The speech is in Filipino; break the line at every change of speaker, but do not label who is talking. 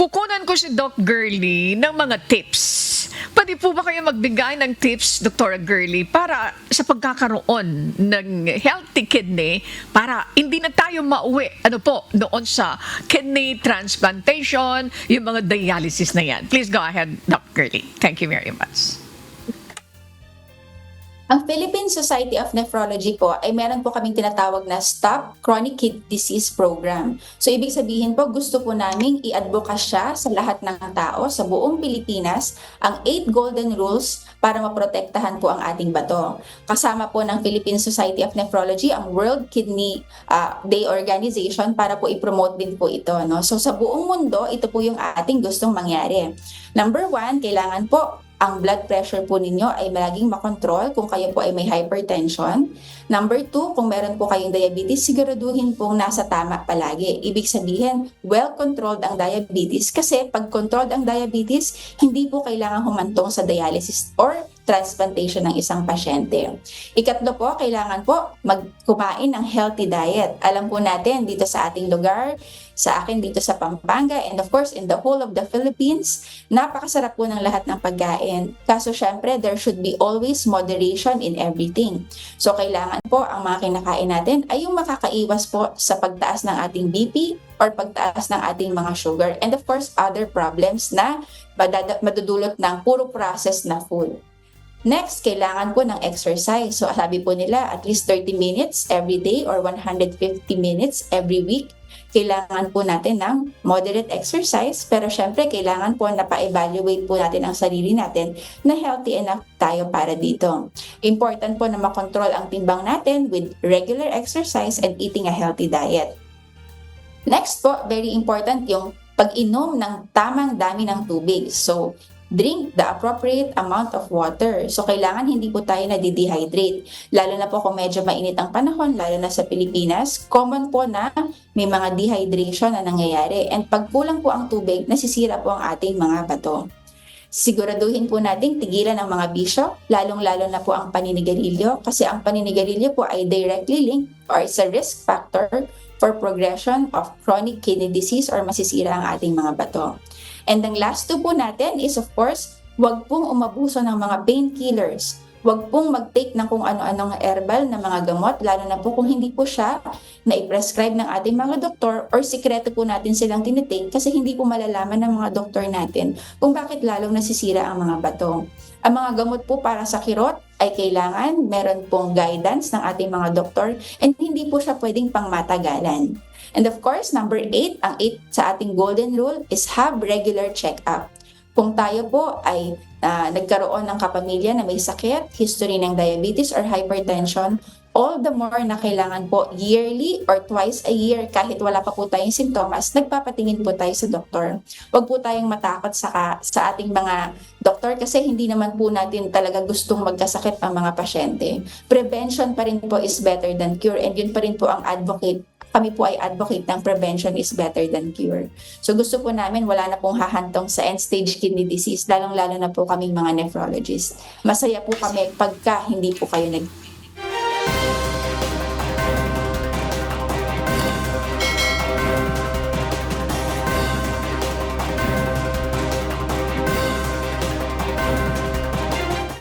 Kukunan ko si Doc Girly ng mga tips. Pwede po ba kayo magbigay ng tips, Dr. Girly, para sa pagkakaroon ng healthy kidney para hindi na tayo mauwi doon sa kidney transplantation, yung mga dialysis na yan. Please go ahead, Doc Girly. Thank you very much.
Ang Philippine Society of Nephrology po ay meron po kaming tinatawag na Stop Chronic Kidney Disease Program. So ibig sabihin po, gusto po naming i-advokasya sa lahat ng tao sa buong Pilipinas ang 8 Golden Rules para maprotektahan po ang ating bato. Kasama po ng Philippine Society of Nephrology ang World Kidney Day Organization para po i-promote din po ito. No? So sa buong mundo, ito po yung ating gustong mangyari. Number 1, kailangan po ang blood pressure po ninyo ay malaging makontrol kung kayo po ay may hypertension. Number 2, kung meron po kayong diabetes, siguraduhin pong nasa tama palagi. Ibig sabihin, well-controlled ang diabetes kasi pag controlled ang diabetes, hindi po kailangan humantong sa dialysis or transplantation ng isang pasyente. Ikatlo po, kailangan po kumain ng healthy diet. Alam po natin dito sa ating lugar, sa akin dito sa Pampanga, and of course in the whole of the Philippines, napakasarap po ng lahat ng pagkain. Kaso syempre, there should be always moderation in everything. So kailangan po ang mga kinakain natin ay yung makakaiwas po sa pagtaas ng ating BP or pagtaas ng ating mga sugar. And of course, other problems na madudulot ng puro processed na food. Next, kailangan po ng exercise. So sabi po nila, at least 30 minutes every day or 150 minutes every week. Kailangan po natin ng moderate exercise, pero syempre kailangan po na pa-evaluate po natin ang sarili natin na healthy enough tayo para dito. Important po na makontrol ang timbang natin with regular exercise and eating a healthy diet. Next po, very important yung pag-inom ng tamang dami ng tubig. So, drink the appropriate amount of water. So, kailangan hindi po tayo nadidehydrate. Lalo na po kung medyo mainit ang panahon, lalo na sa Pilipinas, common po na may mga dehydration na nangyayari. And pag kulang po ang tubig, nasisira po ang ating mga bato. Siguraduhin po nating tigilan ang mga bisyo, lalong-lalo na po ang paninigarilyo, kasi ang paninigarilyo po ay directly linked or is a risk factor for progression of chronic kidney disease or masisira ang ating mga bato. And ang last 2 po natin is of course, huwag pong umabuso ng mga painkillers. Huwag pong mag-take ng kung ano-anong herbal na mga gamot, lalo na po kung hindi po siya na-prescribe ng ating mga doktor or sikreto po natin silang tinitake kasi hindi po malalaman ng mga doktor natin kung bakit lalong nasisira ang mga bato. Ang mga gamot po para sa kirot ay kailangan meron pong guidance ng ating mga doktor and hindi po siya pwedeng pangmatagalan. And of course, number 8, ang 8 sa ating golden rule is have regular check-up. Kung tayo po ay nagkaroon ng kapamilya na may sakit, history ng diabetes or hypertension, all the more na kailangan po yearly or twice a year kahit wala pa po tayong sintomas, nagpapatingin po tayo sa doktor. Huwag po tayong matakot sa ating mga doktor kasi hindi naman po natin talaga gustong magkasakit ang mga pasyente. Prevention pa rin po is better than cure and yun pa rin po ang kami po ay advocate ng prevention is better than cure. So gusto po namin wala na pong hahantong sa end-stage kidney disease, lalong-lalo na po kaming mga nephrologists. Masaya po kami pagka hindi po kayo